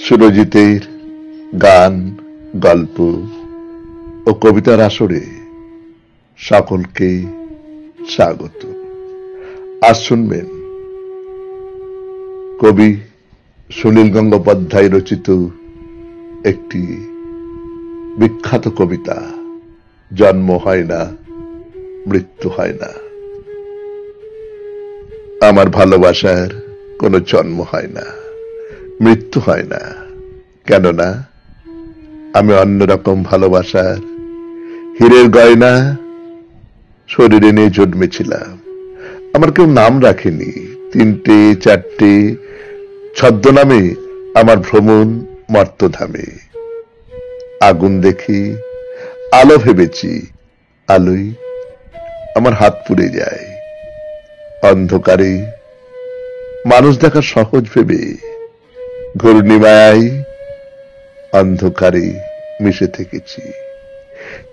সুরজিতের গান, গল্প ও কবিতার আসরে সকলকে স্বাগত। আজ শুনবেন কবি সুনীল গঙ্গোপাধ্যায় রচিত একটি বিখ্যাত কবিতা, জন্ম হয় না, মৃত্যু হয় না। আমার ভালোবাসার কোনো জন্ম হয় না, মৃত্যু হয় না, কেননা আমি অন্যরকম ভালোবাসার হীরের গয়না শরীরে নিয়ে জন্মেছিলাম। আমার কেউ নাম রাখেনি, 3টে 4টে ছদ্মনামে আমার ভ্রমণ মর্তধামে। আগুন দেখি, আলো ভেবেছি, আলোই আমার হাত পুড়ে যায়। অন্ধকারে মানুষ দেখা সহজ ভেবে ঘূর্ণিমায় অন্ধকারে মিশে থেকেছি।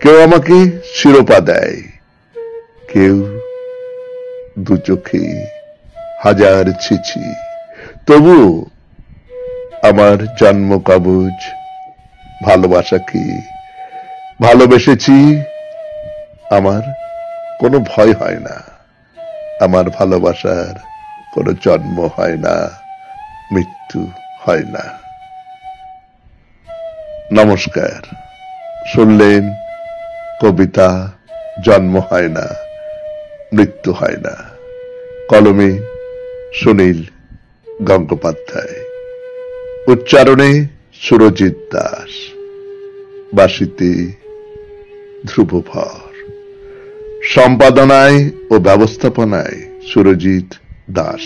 কেউ আমাকে শিরোপা দেয়, কেউ দু চোখে হাজার ছিছি, তবু আমার জন্ম কবচ ভালোবাসাকে ভালোবেসেছি। আমার কোনো ভয় হয় না, আমার ভালোবাসার কোনো জন্ম হয় না, মৃত্যু হয় না। নমস্কার। শুনলেন কবিতা জন্ম হয় না, মৃত্যু হয় না, কলমে সুনীল গঙ্গোপাধ্যায়, উচ্চারণে সুরজিৎ দাস, বাঁশিতে ধ্রুবভর, সম্পাদনায় ও ব্যবস্থাপনায় সুরজিৎ দাস।